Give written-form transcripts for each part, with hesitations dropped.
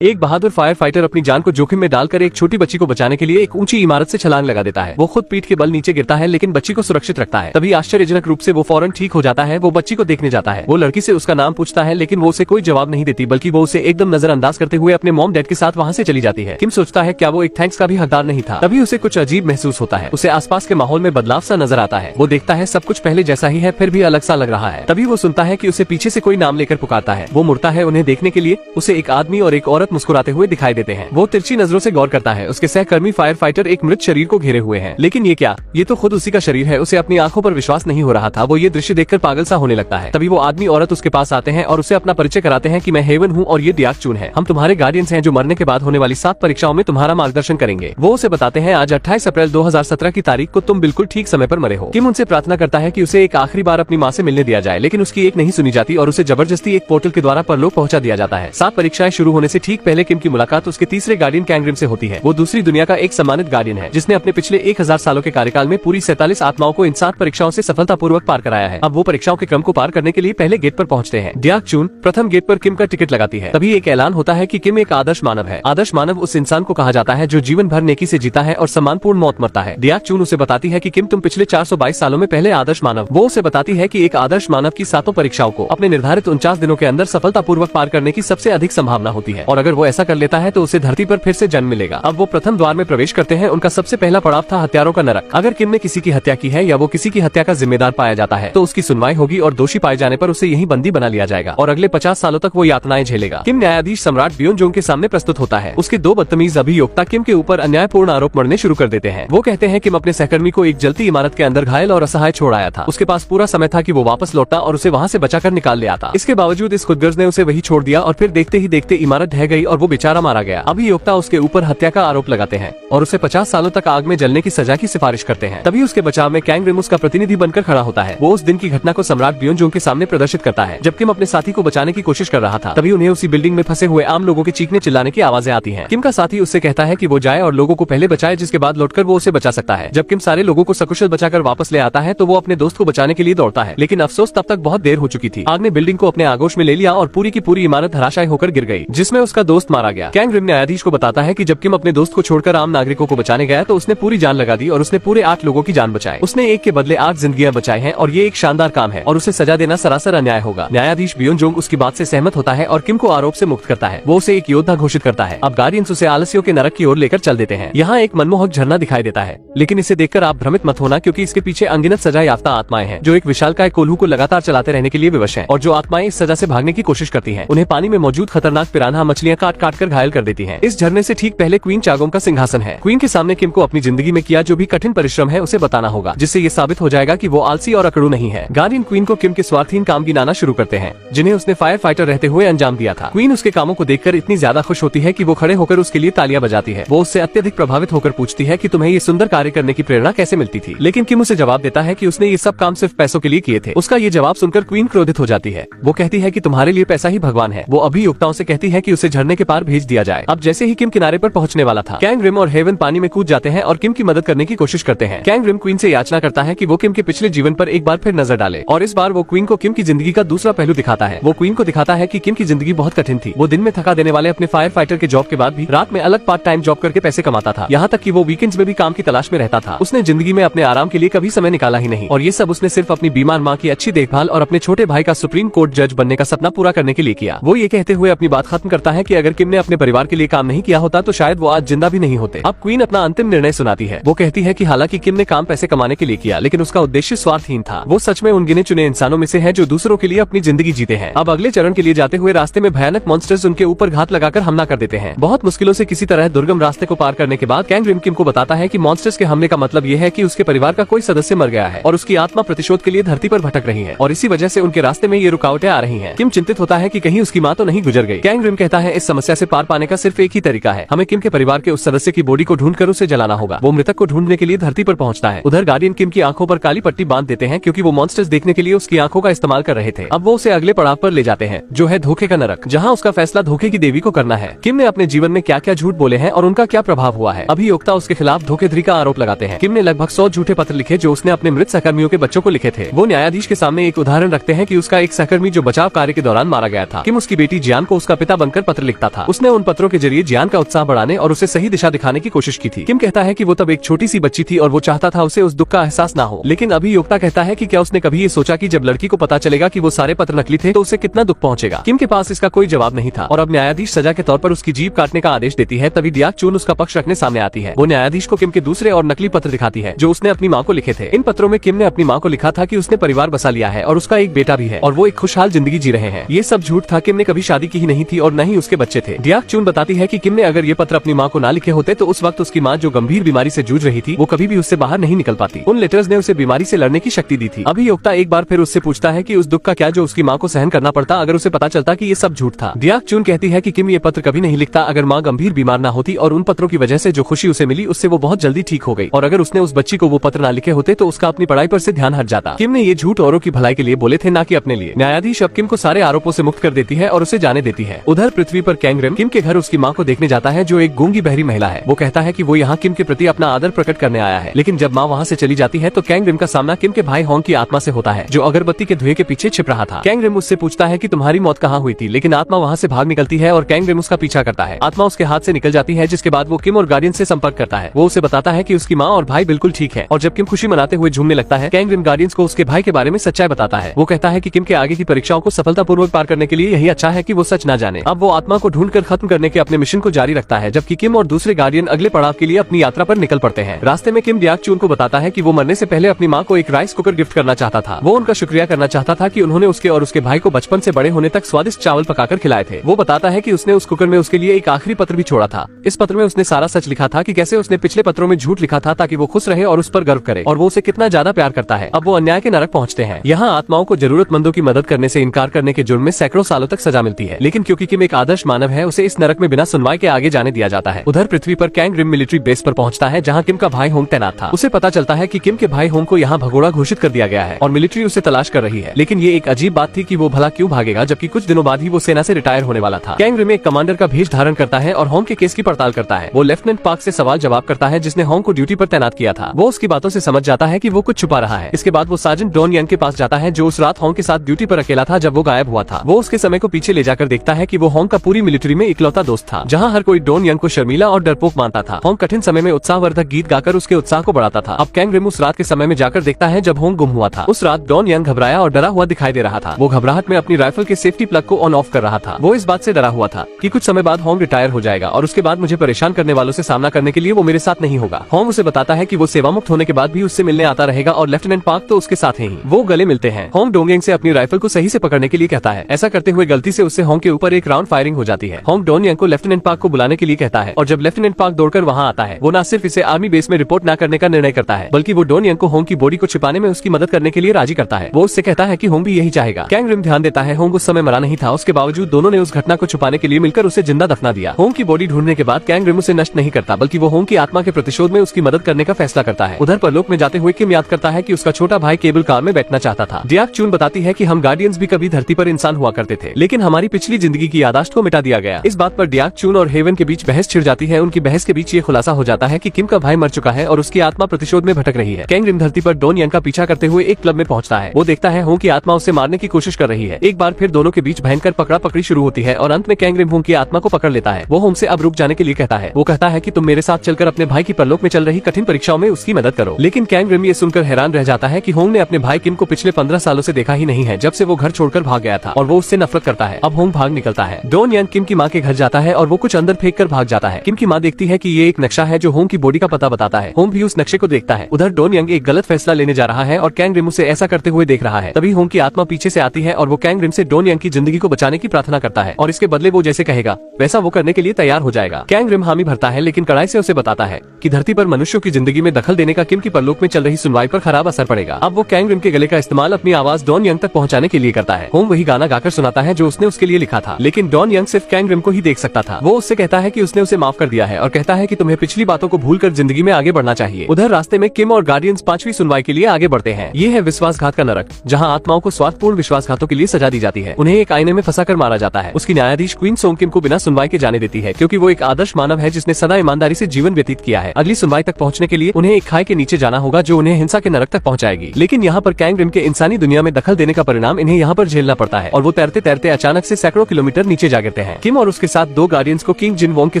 एक बहादुर fire fighter अपनी जान को जोखिम में डालकर एक छोटी बच्ची को बचाने के लिए एक ऊंची इमारत से छलांग लगा देता है। वो खुद पीठ के बल नीचे गिरता है लेकिन बच्ची को सुरक्षित रखता है। तभी आश्चर्यजनक रूप से वो फौरन ठीक हो जाता है। वो बच्ची को देखने जाता है। वो लड़की से उसका नाम पूछता है लेकिन वो उसे कोई जवाब नहीं देती, बल्कि वो उसे एकदम नजरअंदाज करते हुए अपने मॉम डैड के साथ वहाँ से चली जाती है। किम सोचता है क्या वो एक थैंक्स का भी हकदार नहीं था। तभी उसे कुछ अजीब महसूस होता है। उसे आसपास के माहौल में बदलाव सा नजर आता है। वो देखता है सब कुछ पहले जैसा ही है, फिर भी अलग सा लग रहा है। तभी वो सुनता है कि उसे पीछे से कोई नाम लेकर पुकारता है। वो मुड़ता है उन्हें देखने के लिए। उसे एक आदमी और एक औरत मुस्कुराते हुए दिखाई देते हैं। वो तिरछी नजरों से गौर करता है। उसके सहकर्मी फायर फाइटर एक मृत शरीर को घेरे हुए हैं। लेकिन ये क्या, ये तो खुद उसी का शरीर है। उसे अपनी आंखों पर विश्वास नहीं हो रहा था। वो ये दृश्य देखकर पागल सा होने लगता है। तभी वो आदमी औरत उसके पास आते हैं और उसे अपना परिचय कराते हैं कि मैं हेवन हूँ और ये डियाक चून है। हम तुम्हारे गार्डियंस हैं जो मरने के बाद होने वाली 7 परीक्षाओं में तुम्हारा मार्गदर्शन करेंगे। वो उसे बताते हैं आज 28 अप्रैल 2017 की तारीख को तुम बिल्कुल ठीक समय पर मरे हो। किम उनसे प्रार्थना करता है कि उसे एक आखिरी बार अपनी माँ से मिलने दिया जाए, लेकिन उसकी एक नहीं सुनी जाती और उसे जबरदस्ती एक पोर्टल के द्वारा परलोक पहुंचा दिया जाता है। 7 परीक्षाएं शुरू होने से ठीक पहले किम की मुलाकात उसके तीसरे गार्डियन कैंग्रिम से होती है। वो दूसरी दुनिया का एक सम्मानित गार्डियन है जिसने अपने पिछले 1000 सालों के कार्यकाल में पूरी 47 आत्माओं को इन 7 परीक्षाओं से सफलतापूर्वक पार कराया है। अब वो परीक्षाओं के क्रम को पार करने के लिए पहले गेट पर पहुंचते हैं। डियाक चून प्रथम गेट पर किम का टिकट लगाती है। तभी एक ऐलान होता है कि किम एक आदर्श मानव है। आदर्श मानव उस इंसान को कहा जाता है जो जीवन भर नेकी से जीता है और सम्मानपूर्ण मौत मरता है। डियाक चून उसे बताती है कि किम तुम पिछले 422 सालों में पहले आदर्श मानव। वो उसे बताती है कि एक आदर्श मानव की 7 परीक्षाओं को अपने निर्धारित 49 दिनों के अंदर सफलतापूर्वक पार करने की सबसे अधिक संभावना होती है और अगर वो ऐसा कर लेता है तो उसे धरती पर फिर से जन्म मिलेगा। अब वो प्रथम द्वार में प्रवेश करते हैं। उनका सबसे पहला पड़ाव था हत्यारों का नरक। अगर किम ने किसी की हत्या की है या वो किसी की हत्या का जिम्मेदार पाया जाता है तो उसकी सुनवाई होगी और दोषी पाए जाने पर उसे यहीं बंदी बना लिया जाएगा और अगले 50 सालों तक वो यातनाएं झेलेगा। किम न्यायाधीश सम्राट ब्योनजोंग के सामने प्रस्तुत होता है। उसके 2 बदतमीज अभियोक्ता किम के ऊपर अन्यायपूर्ण आरोप मढ़ने शुरू कर देते हैं। वो कहते हैं किम अपने सहकर्मी को एक जलती इमारत के अंदर घायल और असहाय छोड़ आया था। उसके पास पूरा समय था कि वो वापस लौटता और उसे वहाँ से बचाकर निकाल ले आता। इसके बावजूद इस खुदगर्ज ने उसे वही छोड़ दिया और फिर देखते ही देखते इमारत ढह गई और वो बेचारा मारा गया। अभियोक्ता उसके ऊपर हत्या का आरोप लगाते हैं और उसे 50 सालों तक आग में जलने की सजा की सिफारिश करते हैं। तभी उसके बचाव में कैंग रिम उसका प्रतिनिधि बनकर खड़ा होता है। वो उस दिन की घटना को सम्राट ब्योनजोंग के सामने प्रदर्शित करता है जब किम अपने साथी को बचाने की कोशिश कर रहा था। तभी उन्हें उसी बिल्डिंग में फंसे हुए आम लोगों के चीखने चिल्लाने की आवाजें आती हैं। किम का साथी उससे कहता है कि वो जाए और लोगों को पहले बचाए, जिसके बाद लौटकर वो उसे बचा सकता है। जब किम सारे लोगों को सकुशल बचाकर वापस ले आता है तो वो अपने दोस्त को बचाने के लिए दौड़ता है, लेकिन अफसोस तब तक बहुत देर हो चुकी थी। आग ने बिल्डिंग को अपने आगोश में ले लिया और पूरी की पूरी इमारत धराशायी होकर गिर गई, जिसमें उसका दोस्त मारा गया। कैंग रिम न्यायाधीश को बताता है कि जब किम अपने दोस्त को छोड़कर आम नागरिकों को बचाने गया तो उसने पूरी जान लगा दी और उसने पूरे 8 लोगों की जान बचाई। उसने एक के बदले 8 जिंदगियां बचाई हैं और ये एक शानदार काम है और उसे सजा देना सरासर अन्याय होगा। न्यायाधीश ब्योनजोंग उसकी बात से सहमत होता है और किम को आरोप से मुक्त करता है। वो उसे एक योद्धा घोषित करता है। अब गार्डियंस उसे आलस्यों के नरक की ओर लेकर चल देते हैं। यहाँ एक मनमोहक झरना दिखाई देता है, लेकिन इसे देखकर आप भ्रमित मत होना, क्योंकि इसके पीछे अनगिनत सजा याफ्ता आत्माएं हैं जो एक विशालकाय कोल्हू को लगातार चलाते रहने के लिए विवश हैं। और जो आत्माएं इस सजा से भागने की कोशिश करती हैं, उन्हें पानी में मौजूद खतरनाक पिरान्हा मछलियां काट काट कर घायल कर देती हैं। इस झरने से ठीक पहले क्वीन चागोंग का सिंहासन है। क्वीन के सामने किम को अपनी जिंदगी में किया जो भी कठिन परिश्रम है उसे बताना होगा, जिससे ये साबित हो जाएगा कि वो आलसी और अकड़ू नहीं है। गार्डियन क्वीन को किम के स्वार्थहीन काम गिनाना शुरू करते हैं जिन्हें उसने फायर फाइटर रहते हुए अंजाम दिया था। क्वीन उसके कामों को देखकर इतनी ज्यादा खुश होती है कि वो खड़े होकर उसके लिए तालियां बजाती है। वो उससे अत्यधिक प्रभावित होकर पूछती है कि तुम्हें ये सुंदर कार्य करने की प्रेरणा कैसे मिलती थी, लेकिन किम उसे जवाब देता है कि उसने ये सब काम सिर्फ पैसों के लिए किए थे। उसका ये जवाब सुनकर क्वीन क्रोधित हो जाती है। वो कहती है कि तुम्हारे लिए पैसा ही भगवान है। वो अभियोक्ताओं से कहती है कि उसे झरने के पार भेज दिया जाए। अब जैसे ही किम किनारे पर पहुंचने वाला था, कैंग रिम और हेवन पानी में कूद जाते हैं और किम की मदद करने की कोशिश करते हैं। कैंग रिम क्वीन से याचना करता है कि वो किम के पिछले जीवन पर एक बार फिर नजर डाले और इस बार वो क्वीन को किम की जिंदगी का दूसरा पहलू दिखाता है। वो क्वीन को दिखाता है कि किम की जिंदगी बहुत कठिन थी। वो दिन में थका देने वाले अपने फायर फाइटर के जॉब के बाद भी रात में अलग पार्ट टाइम जॉब करके पैसे कमाता था। यहाँ तक कि वो वीकेंड्स में भी काम की तलाश में रहता था। उसने जिंदगी में अपने आराम के लिए कभी समय निकाला ही नहीं और ये सब उसने सिर्फ अपनी बीमार माँ की अच्छी देखभाल और अपने छोटे भाई का सुप्रीम कोर्ट जज बनने का सपना पूरा करने के लिए किया। वो ये कहते हुए अपनी बात खत्म करता है कि अगर किम ने अपने परिवार के लिए काम नहीं किया होता तो शायद वो आज जिंदा भी नहीं होते। अब क्वीन अपना अंतिम निर्णय सुनाती है। वो कहती है कि हालांकि किम ने काम पैसे कमाने के लिए किया, लेकिन उसका उद्देश्य स्वार्थहीन था। वो सच में उन गिने चुने इंसानों में से है जो दूसरों के लिए अपनी जिंदगी जीते हैं। अब अगले चरण के लिए जाते हुए रास्ते में भयानक मॉन्स्टर्स उनके ऊपर घात लगाकर हमला कर देते हैं। बहुत मुश्किलों से किसी तरह दुर्गम रास्ते को पार करने के बाद कैंग रिम किम को बताता है कि मॉन्स्टर्स के हमले का मतलब ये है कि उसके परिवार का कोई सदस्य मर गया है और उसकी आत्मा प्रतिशोध के लिए धरती पर भटक रही है और इसी वजह से उनके रास्ते में ये रुकावटें आ रही हैं। किम चिंतित होता है कि कहीं उसकी माँ तो नहीं गुजर गई। कैंग रिम कहता है इस समस्या से पार पाने का सिर्फ एक ही तरीका है, हमें किम के परिवार के उस सदस्य की बॉडी को ढूंढकर उसे जलाना होगा। वो मृतक को ढूंढने के लिए धरती पर पहुंचता है। उधर गार्डियन किम की आंखों पर काली पट्टी बांध देते हैं क्योंकि वो मॉन्स्टर्स देखने के लिए उसकी आंखों का इस्तेमाल कर रहे थे। अब वो उसे अगले पड़ाव पर ले जाते हैं जो है धोखे का नरक, जहाँ उसका फैसला धोखे की देवी को करना है। किम ने अपने जीवन में क्या क्या झूठ बोले हैं और उनका क्या प्रभाव हुआ है। अभियोक्ता उसके खिलाफ धोखेधड़ी का आरोप लगाते हैं। किम ने लगभग 100 झूठे पत्र लिखे जो उसने अपने मृत सहकर्मियों के बच्चों को लिखे थे। वो न्यायाधीश के सामने एक उदाहरण रखते हैं कि उसका एक सहकर्मी जो बचाव कार्य के दौरान मारा गया था, किम उसकी बेटी जियान को उसका पिता बनकर पत्र लिखता था। उसने उन पत्रों के जरिए जियान का उत्साह बढ़ाने और उसे सही दिशा दिखाने की कोशिश की थी। किम कहता है कि वो तब एक छोटी सी बच्ची थी और वो चाहता था उसे उस दुख का एहसास ना हो। लेकिन अभियोक्ता कहता है कि क्या उसने कभी ये सोचा कि जब लड़की को पता चलेगा कि वो सारे पत्र नकली थे तो उसे कितना दुख पहुंचेगा। किम के पास इसका कोई जवाब नहीं था और अब न्यायाधीश सजा के तौर पर उसकी जीभ काटने का आदेश देती है। तभी डियाक चून उसका पक्ष रखने सामने आती है। वो न्यायाधीश को किम के दूसरे और नकली पत्र दिखाती है जो उसने अपनी माँ को लिखे थे। इन पत्रों में किम ने अपनी माँ को लिखा था कि उसने परिवार बसा लिया है और उसका एक बेटा भी है और वो एक खुशहाल जिंदगी जी रहे हैं। ये सब झूठ था। किम ने कभी शादी की ही नहीं थी और न ही उसके बच्चे थे। डियाक चून बताती है कि किम ने अगर ये पत्र अपनी माँ को ना लिखे होते तो उस वक्त उसकी माँ जो गंभीर बीमारी से जूझ रही थी वो कभी भी उससे बाहर नहीं निकल पाती। उन लेटर्स ने उसे बीमारी से लड़ने की शक्ति दी थी। अभियोक्ता एक बार फिर उससे पूछता है कि उस दुख का क्या जो उसकी माँ को सहन करना पड़ता अगर उसे पता चलता कि ये सब झूठ था। डियाक चून कहती है कि किम ये पत्र कभी नहीं लिखता अगर माँ गंभीर बीमार ना होती और उन पत्रों की वजह से जो खुशी उसे मिली उससे वो बहुत जल्दी ठीक हो गई और अगर उसने उस बच्ची को वो पत्र ना लिखे होते तो उसका अपनी पढ़ाई पर से ध्यान हट जाता। किम ने ये झूठ औरों की भलाई के लिए बोले थे, ना कि अपने लिए। न्यायाधीश अब किम को सारे आरोपों से मुक्त कर देती है और उसे जाने देती है। उधर पृथ्वी पर कैंग किम के घर उसकी माँ को देखने जाता है जो एक गूंगी बहरी महिला है। वो कहता है कि वो यहाँ किम के प्रति अपना आदर प्रकट करने आया है। लेकिन जब माँ वहाँ से चली जाती है तो कैंग का सामना किम के भाई होंग की आत्मा से होता है जो अगरबत्ती के धुएं के पीछे छिप रहा था। कैंग उससे पूछता है कि तुम्हारी मौत कहाँ हुई थी, लेकिन आत्मा वहाँ से भाग निकलती है और कैंग उसका पीछा करता है। आत्मा उसके हाथ से निकल जाती है जिसके बाद वो किम और गार्डियन से संपर्क करता है। वो उसे बताता है कि उसकी माँ और भाई बिल्कुल ठीक है और जब किम खुशी मनाते हुए झूमने लगता है कैंग गार्डियंस को उसके भाई के बारे में सच्चाई बताता है। वो कहता है कि किम के आगे की परीक्षाओं को सफलतापूर्वक पार करने के लिए यही अच्छा है कि वो सच न जाने। अब वो आत्मा को ढूंढकर खत्म करने के अपने मिशन को जारी रखता है जबकि किम और दूसरे गार्डियन अगले पड़ाव के लिए अपनी यात्रा पर निकल पड़ते हैं। रास्ते में किम डियाक चून को बताता है कि वो मरने से पहले अपनी माँ को एक राइस कुकर गिफ्ट करना चाहता था। वो उनका शुक्रिया करना चाहता था कि उन्होंने उसके और उसके भाई को बचपन से बड़े होने तक स्वादिष्ट चावल पकाकर खिलाए थे। वो बताता है कि उसने उस कुकर में उसके लिए एक आखिरी पत्र भी छोड़ा था। इस पत्र में उसने सारा सच लिखा था कि कैसे उसने पिछले पत्रों में झूठ लिखा था ताकि वो खुश रहे और उस पर गर्व करे और वो उसे कितना ज्यादा प्यार करता है। अब वो अन्याय के नरक पहुंचते हैं। यहाँ आत्माओं को जरूरतमंदों की मदद करने से इनकार करने के जुर्म में सैकड़ों सालों तक सजा मिलती है, लेकिन क्योंकि किम एक आदर्श मानव है उसे इस नरक में बिना सुनवाई के आगे जाने दिया जाता है। उधर पृथ्वी पर कैंग रिम मिलिट्री बेस पर पहुंचता है जहाँ किम का भाई होंग तैनात था। उसे पता चलता है कि किम के भाई होंग को यहाँ भगोड़ा घोषित कर दिया गया है और मिलिट्री उसे तलाश कर रही है। लेकिन ये एक अजीब बात थी कि वो भला क्यों भागेगा जबकि कुछ दिनों बाद ही वो सेना से रिटायर होने वाला था। कैंग रिम एक कमांडर का भेष धारण करता है और होंग के केस की पड़ताल करता है। वो लेफ्टिनेंट पार्क से सवाल जवाब करता है जिसने होंग को ड्यूटी पर तैनात किया था। वो उसकी बातों से समझ जाता है कि वो कुछ छुपा रहा है। इसके बाद वो सार्जेंट डॉन यंग के पास जाता है जो उस रात होंग के साथ ड्यूटी पर अकेला था जब वो गायब हुआ था। वो उसके समय को पीछे ले जाकर देखता है कि वो होंग का पूरी मिलिट्री में इकलौता दोस्त था। जहाँ हर कोई डॉन यंग को शर्मीला और डरपोक मानता था। होंग कठिन समय में उत्साहवर्धक गीत गाकर उसके उत्साह को बढ़ाता था। अब कैंग रिम उस रात के समय में जाकर देखता है जब होंग गुम हुआ था। उस रात डॉन यंग घबराया और डरा हुआ दिखाई दे रहा था। वो घबराहट में अपनी राइफल के सेफ्टी प्लग को ऑन ऑफ कर रहा था। वो इस बात से डरा हुआ था कि कुछ समय बाद होंग रिटायर हो जाएगा और उसके बाद मुझे परेशान करने वालों से सामना करने के लिए वो मेरे साथ नहीं होगा। होंग उसे बताता है कि वो सेवा मुक्त होने के बाद भी उससे मिलने आता रहेगा और लेफ्टिनेंट पार्क तो उसके साथ ही। वो गले मिलते हैं। होंग डोंगयंग से अपनी राइफल को सही से पकड़ने के लिए कहता है। ऐसा करते हुए गलती से उससे होंग के ऊपर एक राउंड फायरिंग हो जाती है। होंग डोंगयंग को लेफ्टिनेंट पार्क को बुलाने के लिए कहता है और जब लेफ्टिनेंट पार्क दौड़कर वहाँ आता है वो न सिर्फ इसे आर्मी बेस में रिपोर्ट न करने का निर्णय करता है बल्कि वो डोंगयंग को होंग की बॉडी को छिपाने में उसकी मदद करने के लिए राजी करता है। वो उससे कहता है कि होंग भी यही चाहेगा। कैंग रिम ध्यान देता है होंग उस समय मरा नहीं था। उसके बावजूद दोनों ने उस घटना को छुपाने के लिए मिलकर उसे जिंदा दफना दिया। होंग की बॉडी ढूंढने के बाद कैंग रिम उसे नष्ट नहीं करता बल्कि वो होंग की आत्मा के प्रतिशोध में उसकी मदद करने का फैसला करता है। उधर परलोक में जाते हुए किम याद करता है कि उसका छोटा भाई केबल कार में बैठना चाहता था। डियाक चून बताती है कि हम गार्डियंस भी कभी धरती पर इंसान हुआ करते थे लेकिन हमारी पिछली जिंदगी की यादाश्त को मिटा दिया गया। इस बात पर डियाक चून और हेवन के बीच बहस छिड़ जाती है। उनकी बहस के बीच ये खुलासा हो जाता है कि किम का भाई मर चुका है और उसकी आत्मा प्रतिशोध में भटक रही है। कैंग रिम धरती पर डॉन यंग का पीछा करते हुए एक क्लब में पहुंचता है। वो देखता है होंग की आत्मा उसे मारने की कोशिश कर रही है। एक बार फिर दोनों के बीच भयंकर पकड़ा पकड़ी शुरू होती है और अंत में कैंग रिम होंग की आत्मा को पकड़ लेता है। वो होंग से अब रुक जाने के लिए कहता है। वो कहता है कि तुम मेरे साथ चलकर अपने भाई की परलोक में चल रही कठिन परीक्षाओं में उसकी मदद करो। लेकिन कैंग रिम ये सुनकर हैरान रह जाता है कि होंग ने अपने भाई किम को पिछले 15 सालों से देखा ही नहीं है जब से वो घर छोड़कर भाग गया था और वो उससे नफरत करता है। अब होंग भाग निकलता है। डॉन यंग किम की माँ के घर जाता है और वो कुछ अंदर फेंक कर भाग जाता है। किम की माँ देखती है कि ये एक नक्शा है जो होंग की बॉडी का पता बताता है। होंग भी उस नक्शे को देखता है। उधर डॉन यंग एक गलत फैसला लेने जा रहा है और कैंग रिम उसे ऐसा करते हुए देख रहा है। तभी होंग की आत्मा पीछे से आती है और वो कैंग रिम से डॉन यंग की जिंदगी को बचाने की प्रार्थना करता है और इसके बदले वो जैसे कहेगा वैसा वो करने के लिए तैयार हो जाएगा। कैंग रिम हामी भरता है लेकिन कड़ाई से उसे बताता है कि धरती पर मनुष्यों की जिंदगी में दखल देने का किम की परलोक में चल रही सुनवाई पर खराब असर पड़ेगा। अब वो कैंग रिम के गले का इस्तेमाल अपनी आवाज डॉन यंग तक पहुंचाने के लिए करता है। होंग वही गाना गाकर सुनाता है जो उसने उसके लिए लिखा था लेकिन डॉन यंग सिर्फ कैंग रिम को ही देख सकता था। वो उससे कहता है कि उसने उसे माफ कर दिया है और कहता है कि तुम्हें पिछली बातों को भूलकर जिंदगी में आगे बढ़ना चाहिए। उधर रास्ते में किम और गार्डियंस 5वीं सुनवाई के लिए आगे बढ़ते हैं। ये है विश्वासघात का नरक जहाँ आत्माओं को स्वार्थपूर्ण विश्वासघातों के लिए सजा दी जाती है। उन्हें एक आईने में फंसाकर मारा जाता है। उसकी न्यायाधीश क्वीन सोंग किम को बिना सुनवाई के जाने देती है क्योंकि वो एक आदर्श मानव है जिसने सदा ईमानदारी से जीवन व्यतीत किया है। अगली सुनवाई तक पहुंचने के लिए उन्हें एक खाई के नीचे जाना होगा जो उन्हें हिंसा के नरक तक पहुंचाएगी। लेकिन यहाँ पर कैंग रिम के इंसानी दुनिया में दखल देने का परिणाम इन्हें यहाँ पर झेलना पड़ता है और वो तैरते तैरते अचानक से सैकड़ों किलोमीटर नीचे जा गिरते हैं। करते हैं। किम और उसके साथ दो गार्डियंस को किंग जिन वोंग के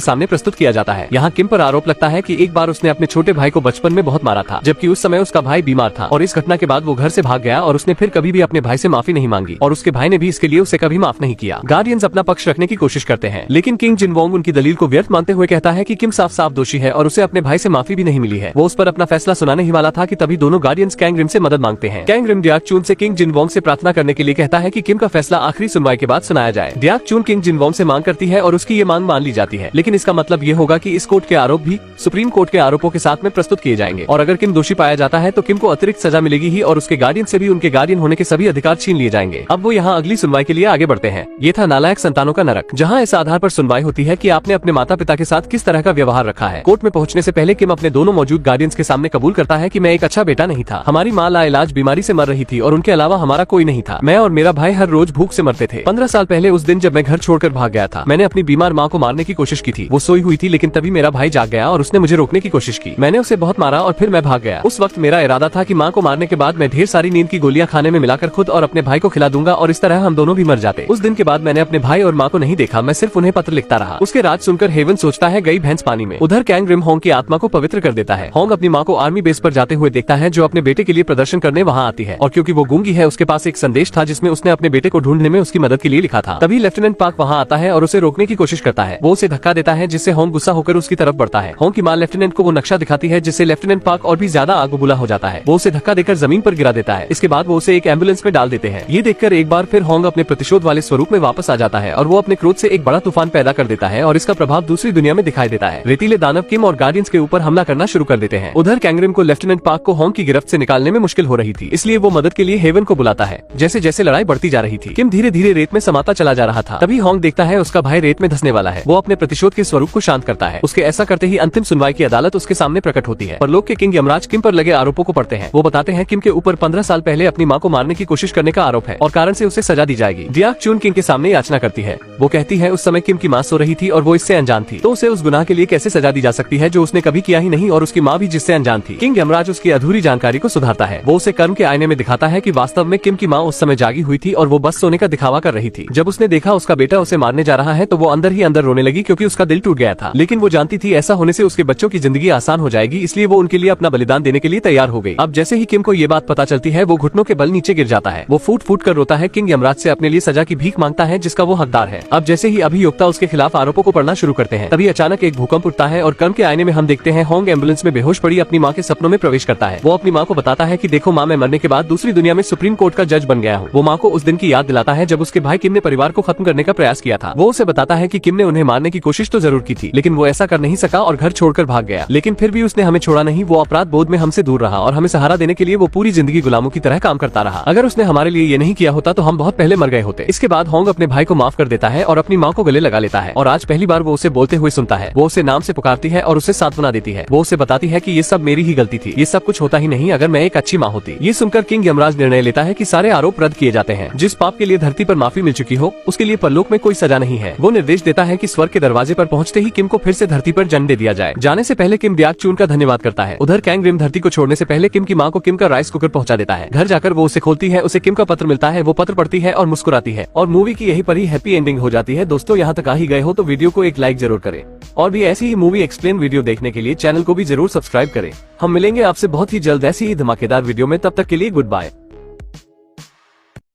सामने प्रस्तुत किया जाता है। यहाँ किम पर आरोप लगता है कि एक बार उसने अपने छोटे भाई को बचपन में बहुत मारा था, जबकि उस समय उसका भाई बीमार था और इस घटना के बाद वो घर से भाग गया और उसने फिर कभी भी अपने भाई से माफी नहीं मांगी और उसके भाई ने भी इसके लिए उसे कभी माफ नहीं किया। गार्डियंस अपना पक्ष रखने की कोशिश करते हैं, लेकिन किंग जिन वोंग उनकी दलील को व्यर्थ मानते हुए कहता है कि किम साफ साफ दोषी है और उसे अपने भाई से माफी भी नहीं मिली है। वो उस पर अपना फैसला सुनाने ही वाला था कि तभी दोनों गार्डियंस कैंग रिम से मदद मांगते हैं। कैंग रिम डियाक चून से किंग जिन वोंग से प्रार्थना करने के लिए कहता है कि किम का फैसला आखिरी सुनवाई के बाद सुनाया जाए। डियाक चून किंग जिन वोंग से मांग करती है और उसकी ये मांग मान ली जाती है, लेकिन इसका मतलब ये होगा कि इस कोर्ट के आरोप भी सुप्रीम कोर्ट के आरोपों के साथ में प्रस्तुत किए जाएंगे और अगर किम दोषी पाया जाता है तो किम को अतिरिक्त सजा मिलेगी ही और उसके गार्डियन से भी उनके गार्डियन होने के सभी अधिकार छीन लिए जाएंगे। अब वो यहाँ अगली सुनवाई के लिए आगे बढ़ते हैं। ये था नालायक संतानों का नरक, जहाँ इस आधार पर सुनवाई होती है कि आपने अपने माता पिता के साथ किस तरह का व्यवहार रखा है। कोर्ट में पहुंचने से पहले किम अपने दोनों मौजूद गार्डियंस के सामने कबूल करता है कि मैं एक अच्छा बेटा नहीं था। हमारी माँ लाइलाज बीमारी से मर रही थी और उनके अलावा हमारा कोई नहीं था। मैं और मेरा भाई हर रोज भूख से मरते थे। 15 साल पहले उस दिन जब मैं घर छोड़कर भाग गया था, मैंने अपनी बीमार माँ को मारने की कोशिश की थी। वो सोई हुई थी, लेकिन तभी मेरा भाई जाग गया और उसने मुझे रोकने की कोशिश की। मैंने उसे बहुत मारा और फिर मैं भाग गया। उस वक्त मेरा इरादा था कि माँ को मारने के बाद मैं ढेर सारी नींद की गोलियां खाने में मिलाकर खुद और अपने भाई को खिला दूंगा और इस तरह हम दोनों भी मर जाते। उस दिन के बाद मैंने अपने भाई और माँ को नहीं देखा, मैं सिर्फ उन्हें पत्र लिखता रहा। उसके राज सुनकर हेवन सोचता है गई भैंस पानी में। उधर कैंग रिम होंग की आत्मा को पवित्र कर देता है। होंग अपनी माँ को आर्मी बेस पर जाते हुए देखता है, जो अपने बेटे के लिए प्रदर्शन करने वहाँ आती है, और क्योंकि वो गूंगी है उसके पास एक संदेश था जिसमें उसने अपने बेटे को ढूंढने में उसकी मदद के लिए लिखा था। तभी लेफ्टिनेंट पार्क वहाँ आता है और उसे रोकने की कोशिश करता है। वो उसे धक्का देता है जिससे होंग गुस्सा होकर उसकी तरफ बढ़ता है। होंग की माँ लेफ्टिनेंट को वो नक्शा दिखाती है जिससे लेफ्टिनेंट पार्क और भी ज्यादा आग बबूला हो जाता है। वो उसे धक्का देकर जमीन पर गिरा देता है। इसके बाद वो उसे एक एम्बुलेंस में डाल देते हैं। ये देखकर एक बार फिर होंग अपने प्रतिशोध वाले स्वरूप में वापस आ जाता है और वो अपने क्रोध से एक बड़ा तूफान पैदा कर देता है और इसका प्रभाव दूसरी दुनिया में दिखाई देता है। रेतीले दानव किम और गार्डियंस के ऊपर हमला करना शुरू कर देते हैं। उधर कैंग रिम को लेफ्टिनेंट पार्क को होंग की गिरफ्त से निकालने में मुश्किल हो रही थी, इसलिए वो मदद के लिए हेवन को बुलाता है। जैसे जैसे लड़ाई बढ़ती जा रही थी, किम धीरे धीरे रेत में समाता चला जा रहा था। तभी होंग देखता है उसका भाई रेत में धंसने वाला है। वो अपने प्रतिशोध के स्वरूप को शांत करता है। उसके ऐसा करते ही अंतिम सुनवाई की अदालत उसके सामने प्रकट होती है। परलोक के किंग यमराज किम पर लगे आरोपों को पढ़ते हैं। वो बताते हैं किम के ऊपर 15 साल पहले अपनी माँ को मारने की कोशिश करने का आरोप है और कारण से उसे सजा दी जाएगी। डियाक चून किंग के सामने याचना करती है। वो कहती है उस समय किम की माँ सो रही थी और वो इससे अनजान थी, तो उसे उस गुनाह के लिए कैसे सजा दी जा सकती है जो उसने कभी किया ही नहीं और उसकी माँ भी जिससे अनजान थी। किंग यमराज उसकी अधूरी जानकारी को सुधारता है। वो उसे कर्म के आईने में दिखाता है कि वास्तव में किम की माँ उस समय जागी हुई थी और वो बस सोने का दिखावा कर रही थी। जब उसने देखा उसका बेटा उसे मारने जा रहा है तो वो अंदर ही अंदर रोने लगी, क्योंकि उसका दिल टूट गया था। लेकिन वो जानती थी ऐसा होने से उसके बच्चों की जिंदगी आसान हो जाएगी, इसलिए वो उनके लिए अपना बलिदान देने के लिए तैयार हो गई। अब जैसे ही किम को ये बात पता चलती है, वो घुटनों के बल नीचे गिर जाता है। वो फूट फूट कर रोता है। किंग यमराज से अपने लिए सजा की भीख मांगता है जिसका वो हकदार है। अब जैसे ही अभियोक्ता उसके खिलाफ आरोपों को पढ़ना शुरू करते हैं, तभी अचानक एक भूकंप उठता है और कर्म के आईने में हम देखते हैं होंग एम्बुलेंस में बेहोश पड़ी अपनी माँ के सपनों में प्रवेश करता है। वो अपनी माँ को बताता है कि देखो माँ, मैं मरने के बाद दूसरी दुनिया में सुप्रीम कोर्ट का जज बन गया हूँ। वो माँ को उस दिन की याद दिलाता है जब उसके भाई किम ने परिवार को खत्म करने का प्रयास किया था। वो उसे बताता है कि किम ने उन्हें मारने की कोशिश तो जरूर की थी, लेकिन वो ऐसा कर नहीं सका और घर छोड़कर भाग गया। लेकिन फिर भी उसने हमें छोड़ा नहीं। वो अपराध बोध में हमसे दूर रहा और हमें सहारा देने के लिए वो पूरी जिंदगी गुलामों की तरह काम करता रहा। अगर उसने हमारे लिए ये नहीं किया होता तो हम बहुत पहले मर गए होते। इसके बाद होंग अपने भाई को माफ कर देता है और अपनी माँ को गले लगा लेता है और आज पहली बार वो उसे बोलते हुए सुनता है। वो उसे नाम से पुकारती है और उसे सांत्वना देती है। वो उसे बताती है कि ये सब मेरी ही गलती थी, ये सब कुछ होता ही नहीं अगर मैं एक अच्छी माँ होती। ये सुनकर किंग यमराज निर्णय लेता है कि सारे आरोप रद्द किए जाते हैं। जिस पाप के लिए धरती पर माफी मिल चुकी हो उसके लिए परलोक में कोई सजा नहीं है। वो निर्देश देता है कि स्वर्ग के दरवाजे पर पहुंचते ही किम को फिर से धरती पर जन्म दे दिया जाए। जाने से पहले किम डियाक चून का धन्यवाद करता है। उधर कैंग रिम धरती को छोड़ने से पहले किम की माँ को किम का राइस कुकर पहुंचा देता है। घर जाकर वो उसे खोलती है, उसे किम का पत्र मिलता है। वो पत्र पढ़ती है और मुस्कुराती है और मूवी की यही पर ही हैप्पी एंडिंग हो जाती है। दोस्तों, यहाँ तक आ ही गए हो तो वीडियो को एक लाइक जरूर करें और भी ऐसी ही मूवी एक्सप्लेन वीडियो देखने के लिए चैनल को भी जरूर सब्सक्राइब करें। हम मिलेंगे आपसे बहुत ही जल्द ऐसी ही धमाकेदार वीडियो में। तब तक के लिए गुड बाय।